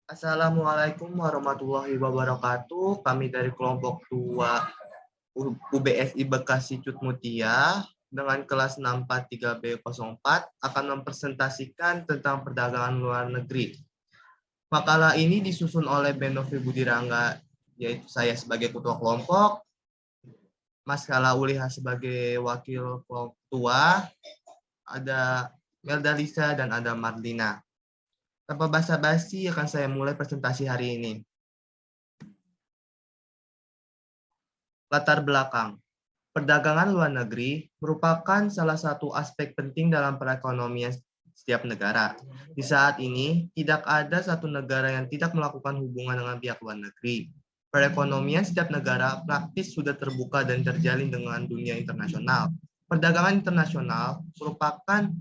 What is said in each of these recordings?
Assalamualaikum warahmatullahi wabarakatuh. Kami dari kelompok 2 UBSI Bekasi Cut Mutia dengan kelas 643B04 akan mempresentasikan tentang perdagangan luar negeri. Makalah ini disusun oleh Benovi Budirangga, yaitu saya sebagai ketua kelompok, Mas Kala Uliha sebagai wakil ketua, ada Melda Lisa dan ada Marlina. Tanpa basa-basi akan saya mulai presentasi hari ini. Latar belakang. Perdagangan luar negeri merupakan salah satu aspek penting dalam perekonomian setiap negara. Di saat ini, tidak ada satu negara yang tidak melakukan hubungan dengan pihak luar negeri. Perekonomian setiap negara praktis sudah terbuka dan terjalin dengan dunia internasional. Perdagangan internasional merupakan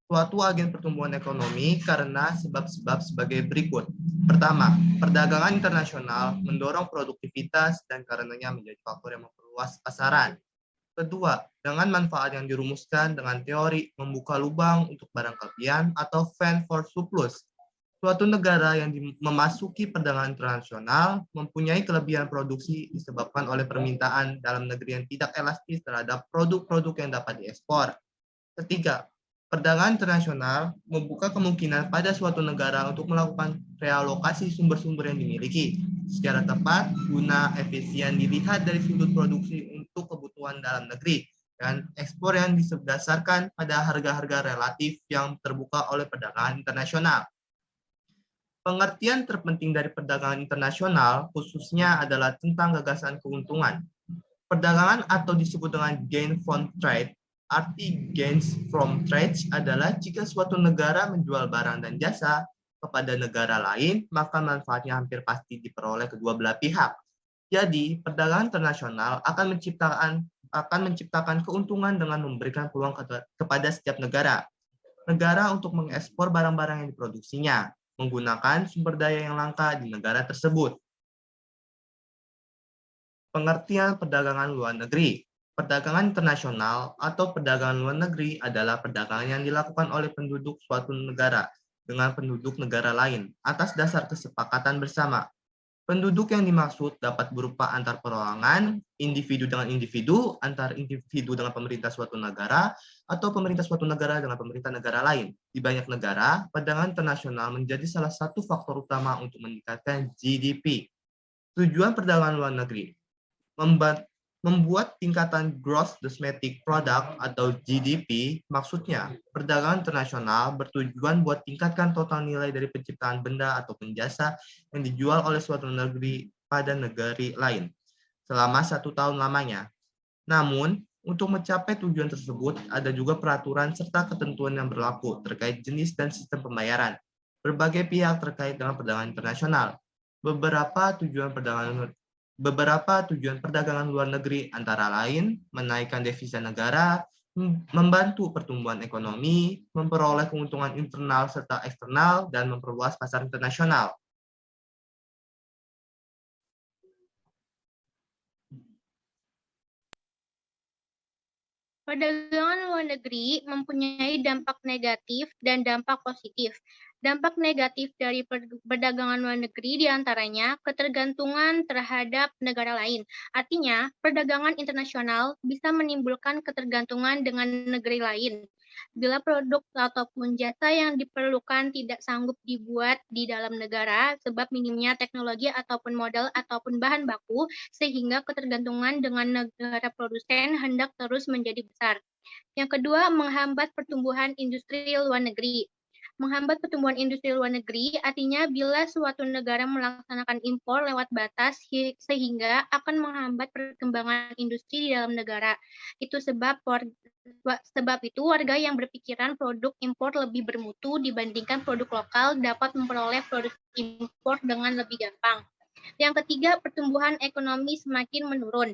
suatu agen pertumbuhan ekonomi karena sebab-sebab sebagai berikut. Pertama, perdagangan internasional mendorong produktivitas dan karenanya menjadi faktor yang memperluas pasaran. Kedua, dengan manfaat yang dirumuskan dengan teori membuka lubang untuk barang kelebihan atau fend for surplus. Suatu negara yang memasuki perdagangan internasional mempunyai kelebihan produksi disebabkan oleh permintaan dalam negeri yang tidak elastis terhadap produk-produk yang dapat diekspor. Ketiga, perdagangan internasional membuka kemungkinan pada suatu negara untuk melakukan realokasi sumber-sumber yang dimiliki secara tepat guna efisien dilihat dari sudut produksi untuk kebutuhan dalam negeri dan ekspor yang didasarkan pada harga-harga relatif yang terbuka oleh perdagangan internasional. Pengertian terpenting dari perdagangan internasional khususnya adalah tentang gagasan keuntungan. Perdagangan atau disebut dengan gain from trade. Arti gains from trades adalah jika suatu negara menjual barang dan jasa kepada negara lain, maka manfaatnya hampir pasti diperoleh kedua belah pihak. Jadi, perdagangan internasional akan menciptakan keuntungan dengan memberikan peluang kepada setiap negara untuk mengekspor barang-barang yang diproduksinya, menggunakan sumber daya yang langka di negara tersebut. Pengertian perdagangan luar negeri. Perdagangan internasional atau perdagangan luar negeri adalah perdagangan yang dilakukan oleh penduduk suatu negara dengan penduduk negara lain atas dasar kesepakatan bersama. Penduduk yang dimaksud dapat berupa antar perorangan, individu dengan individu, antar individu dengan pemerintah suatu negara, atau pemerintah suatu negara dengan pemerintah negara lain. Di banyak negara, perdagangan internasional menjadi salah satu faktor utama untuk meningkatkan GDP. Tujuan perdagangan luar negeri membuat tingkatan gross domestic product atau GDP, maksudnya perdagangan internasional bertujuan buat tingkatkan total nilai dari penciptaan benda atau jasa yang dijual oleh suatu negeri pada negeri lain selama 1 tahun lamanya. Namun, untuk mencapai tujuan tersebut, ada juga peraturan serta ketentuan yang berlaku terkait jenis dan sistem pembayaran berbagai pihak terkait dengan perdagangan internasional. Beberapa tujuan perdagangan luar negeri antara lain menaikkan devisa negara, membantu pertumbuhan ekonomi, memperoleh keuntungan internal serta eksternal, dan memperluas pasar internasional. Perdagangan luar negeri mempunyai dampak negatif dan dampak positif. Dampak negatif dari perdagangan luar negeri diantaranya ketergantungan terhadap negara lain. Artinya, perdagangan internasional bisa menimbulkan ketergantungan dengan negeri lain. Bila produk ataupun jasa yang diperlukan tidak sanggup dibuat di dalam negara sebab minimnya teknologi ataupun modal ataupun bahan baku, sehingga ketergantungan dengan negara produsen hendak terus menjadi besar. Yang kedua, menghambat pertumbuhan industri luar negeri. Menghambat pertumbuhan industri luar negeri artinya bila suatu negara melaksanakan impor lewat batas sehingga akan menghambat perkembangan industri di dalam negara. Itu sebab itu warga yang berpikiran produk impor lebih bermutu dibandingkan produk lokal dapat memperoleh produk impor dengan lebih gampang. Yang ketiga, pertumbuhan ekonomi semakin menurun.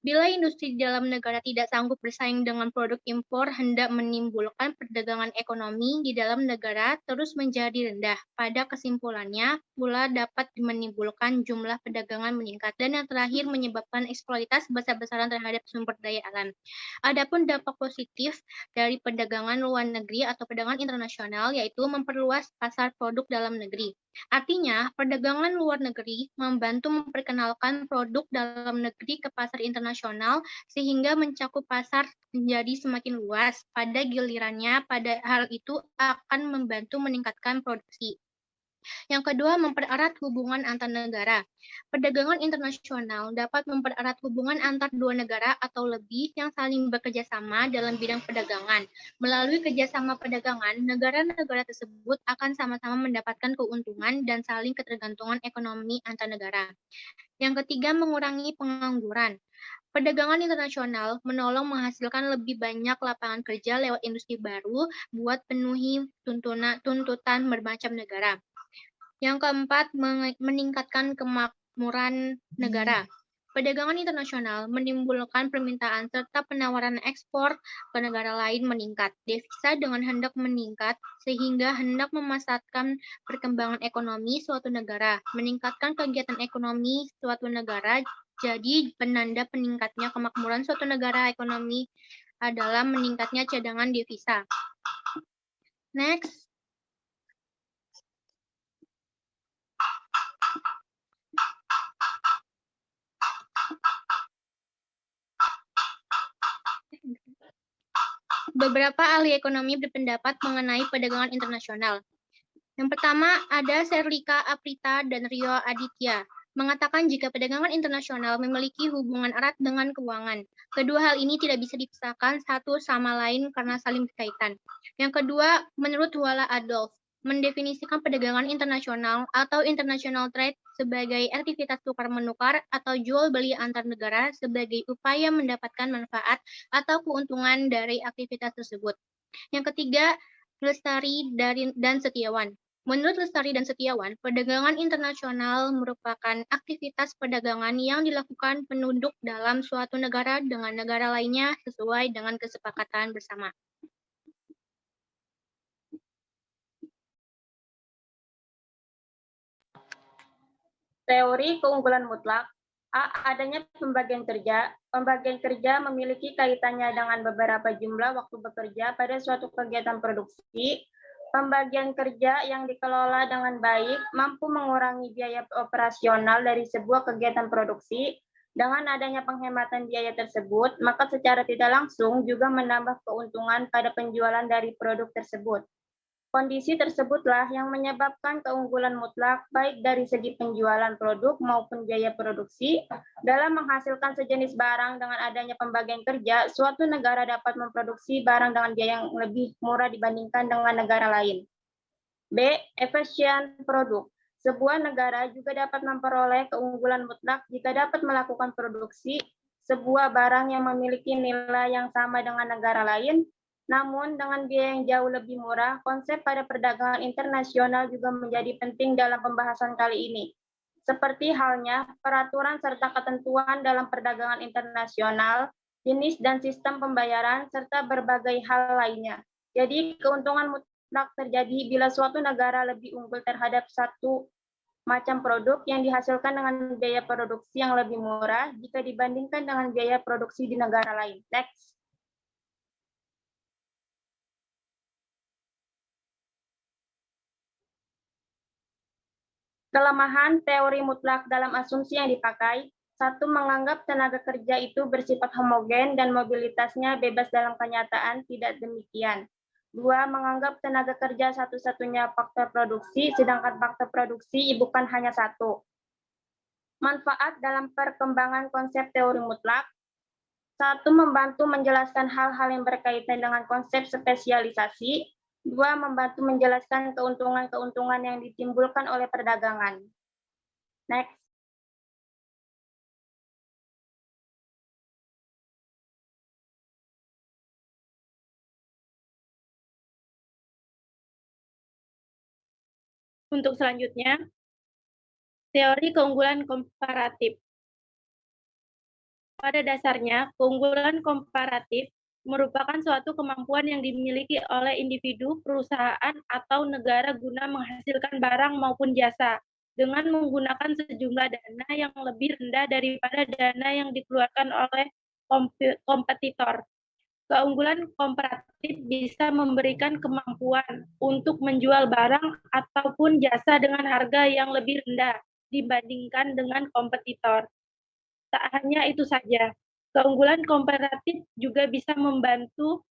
Bila industri di dalam negara tidak sanggup bersaing dengan produk impor, hendak menimbulkan perdagangan ekonomi di dalam negara terus menjadi rendah. Pada kesimpulannya, pula dapat menimbulkan jumlah perdagangan meningkat. Dan yang terakhir, menyebabkan eksploitasi besar-besaran terhadap sumber daya alam. Adapun dampak positif dari perdagangan luar negeri atau perdagangan internasional, yaitu memperluas pasar produk dalam negeri. Artinya, perdagangan luar negeri membantu memperkenalkan produk dalam negeri ke pasar internasional sehingga mencakup pasar menjadi semakin luas. Pada gilirannya, pada hal itu akan membantu meningkatkan produksi. Yang kedua, mempererat hubungan antar negara. Perdagangan internasional dapat mempererat hubungan antar dua negara atau lebih yang saling bekerja sama dalam bidang perdagangan. Melalui kerjasama perdagangan, negara-negara tersebut akan sama-sama mendapatkan keuntungan dan saling ketergantungan ekonomi antar negara. Yang ketiga, mengurangi pengangguran. Perdagangan internasional menolong menghasilkan lebih banyak lapangan kerja lewat industri baru buat penuhi tuntutan bermacam negara. Yang keempat, meningkatkan kemakmuran negara. Perdagangan internasional menimbulkan permintaan serta penawaran ekspor ke negara lain meningkat. Devisa dengan hendak meningkat sehingga hendak memasarkan perkembangan ekonomi suatu negara. Meningkatkan kegiatan ekonomi suatu negara jadi penanda peningkatnya kemakmuran suatu negara ekonomi adalah meningkatnya cadangan devisa. Next. Beberapa ahli ekonomi berpendapat mengenai perdagangan internasional. Yang pertama ada Serlika Aprita dan Rio Aditya, mengatakan jika perdagangan internasional memiliki hubungan erat dengan keuangan. Kedua hal ini tidak bisa dipisahkan satu sama lain karena saling berkaitan. Yang kedua, menurut Huala Adolf, mendefinisikan perdagangan internasional atau international trade sebagai aktivitas tukar-menukar atau jual-beli antar negara sebagai upaya mendapatkan manfaat atau keuntungan dari aktivitas tersebut. Yang ketiga, Lestari dan Setiawan. Menurut Lestari dan Setiawan, perdagangan internasional merupakan aktivitas perdagangan yang dilakukan penduduk dalam suatu negara dengan negara lainnya sesuai dengan kesepakatan bersama. Teori keunggulan mutlak. A. Adanya pembagian kerja. Pembagian kerja memiliki kaitannya dengan beberapa jumlah waktu bekerja pada suatu kegiatan produksi. Pembagian kerja yang dikelola dengan baik mampu mengurangi biaya operasional dari sebuah kegiatan produksi. Dengan adanya penghematan biaya tersebut, maka secara tidak langsung juga menambah keuntungan pada penjualan dari produk tersebut. Kondisi tersebutlah yang menyebabkan keunggulan mutlak baik dari segi penjualan produk maupun biaya produksi. Dalam menghasilkan sejenis barang dengan adanya pembagian kerja, suatu negara dapat memproduksi barang dengan biaya yang lebih murah dibandingkan dengan negara lain. B. Efisien produk. Sebuah negara juga dapat memperoleh keunggulan mutlak jika dapat melakukan produksi sebuah barang yang memiliki nilai yang sama dengan negara lain, namun dengan biaya yang jauh lebih murah. Konsep pada perdagangan internasional juga menjadi penting dalam pembahasan kali ini. Seperti halnya peraturan serta ketentuan dalam perdagangan internasional, jenis dan sistem pembayaran, serta berbagai hal lainnya. Jadi keuntungan mutlak terjadi bila suatu negara lebih unggul terhadap satu macam produk yang dihasilkan dengan biaya produksi yang lebih murah jika dibandingkan dengan biaya produksi di negara lain. Next. Kelemahan teori mutlak dalam asumsi yang dipakai. Satu, menganggap tenaga kerja itu bersifat homogen dan mobilitasnya bebas dalam kenyataan tidak demikian. Dua, menganggap tenaga kerja satu-satunya faktor produksi, sedangkan faktor produksi bukan hanya satu. Manfaat dalam perkembangan konsep teori mutlak. Satu, membantu menjelaskan hal-hal yang berkaitan dengan konsep spesialisasi. Dua, membantu menjelaskan keuntungan-keuntungan yang ditimbulkan oleh perdagangan. Next. Untuk selanjutnya, teori keunggulan komparatif. Pada dasarnya, keunggulan komparatif merupakan suatu kemampuan yang dimiliki oleh individu, perusahaan, atau negara guna menghasilkan barang maupun jasa dengan menggunakan sejumlah dana yang lebih rendah daripada dana yang dikeluarkan oleh kompetitor. Keunggulan komparatif bisa memberikan kemampuan untuk menjual barang ataupun jasa dengan harga yang lebih rendah dibandingkan dengan kompetitor. Tak hanya itu saja, keunggulan komparatif juga bisa membantu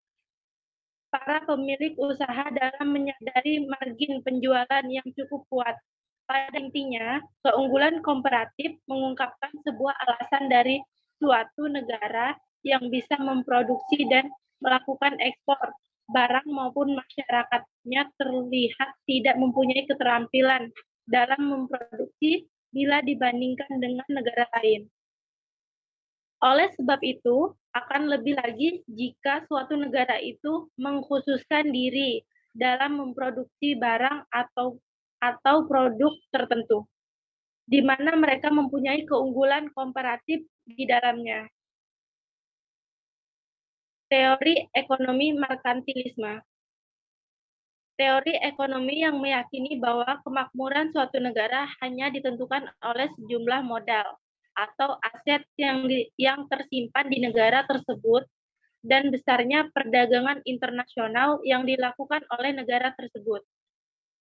para pemilik usaha dalam menyadari margin penjualan yang cukup kuat. Pada intinya, keunggulan komparatif mengungkapkan sebuah alasan dari suatu negara yang bisa memproduksi dan melakukan ekspor barang maupun masyarakatnya terlihat tidak mempunyai keterampilan dalam memproduksi bila dibandingkan dengan negara lain. Oleh sebab itu, akan lebih lagi jika suatu negara itu mengkhususkan diri dalam memproduksi barang atau produk tertentu, di mana mereka mempunyai keunggulan komparatif di dalamnya. Teori ekonomi merkantilisme. Teori ekonomi yang meyakini bahwa kemakmuran suatu negara hanya ditentukan oleh sejumlah modal atau aset yang tersimpan di negara tersebut dan besarnya perdagangan internasional yang dilakukan oleh negara tersebut.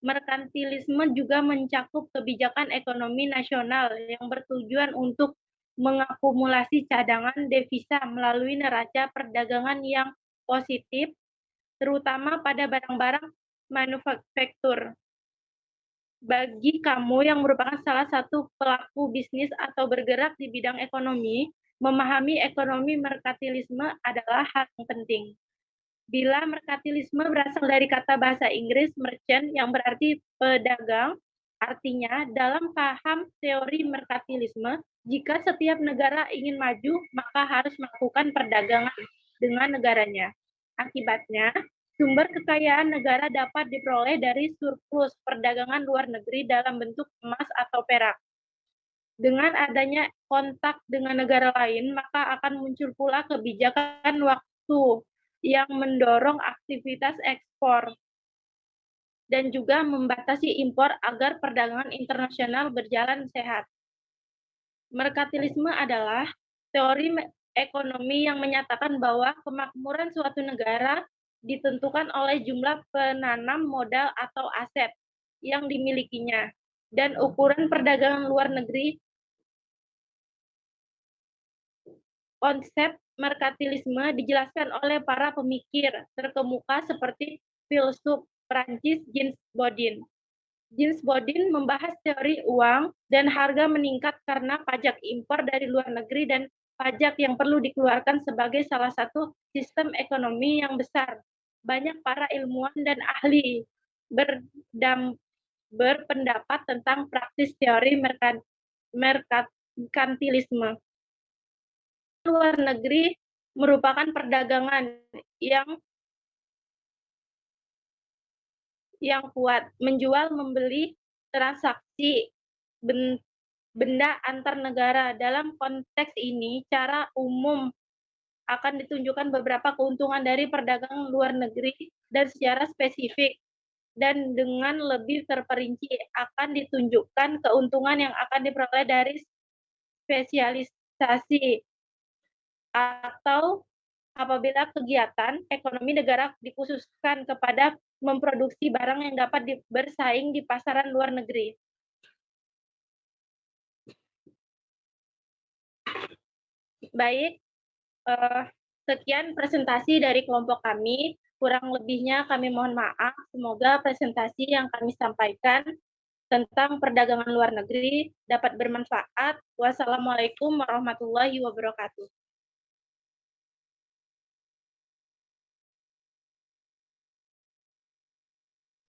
Merkantilisme juga mencakup kebijakan ekonomi nasional yang bertujuan untuk mengakumulasi cadangan devisa melalui neraca perdagangan yang positif, terutama pada barang-barang manufaktur. Bagi kamu yang merupakan salah satu pelaku bisnis atau bergerak di bidang ekonomi, memahami ekonomi merkantilisme adalah hal yang penting. Bila merkantilisme berasal dari kata bahasa Inggris merchant yang berarti pedagang, artinya dalam paham teori merkantilisme, jika setiap negara ingin maju, maka harus melakukan perdagangan dengan negaranya. Akibatnya, sumber kekayaan negara dapat diperoleh dari surplus perdagangan luar negeri dalam bentuk emas atau perak. Dengan adanya kontak dengan negara lain, maka akan muncul pula kebijakan waktu yang mendorong aktivitas ekspor dan juga membatasi impor agar perdagangan internasional berjalan sehat. Merkantilisme adalah teori ekonomi yang menyatakan bahwa kemakmuran suatu negara ditentukan oleh jumlah penanam modal atau aset yang dimilikinya, dan ukuran perdagangan luar negeri. Konsep merkantilisme dijelaskan oleh para pemikir terkemuka seperti filsuf Prancis Jean Bodin. Jean Bodin membahas teori uang dan harga meningkat karena pajak impor dari luar negeri dan pajak yang perlu dikeluarkan sebagai salah satu sistem ekonomi yang besar. Banyak para ilmuwan dan ahli berpendapat tentang praktis teori merkantilisme. Luar negeri merupakan perdagangan yang kuat, menjual membeli transaksi benda antar negara. Dalam konteks ini, cara umum akan ditunjukkan beberapa keuntungan dari perdagangan luar negeri dan secara spesifik dan dengan lebih terperinci akan ditunjukkan keuntungan yang akan diperoleh dari spesialisasi atau apabila kegiatan ekonomi negara dikhususkan kepada memproduksi barang yang dapat bersaing di pasaran luar negeri. Baik, sekian presentasi dari kelompok kami. Kurang lebihnya kami mohon maaf. Semoga presentasi yang kami sampaikan tentang perdagangan luar negeri dapat bermanfaat. Wassalamualaikum warahmatullahi wabarakatuh.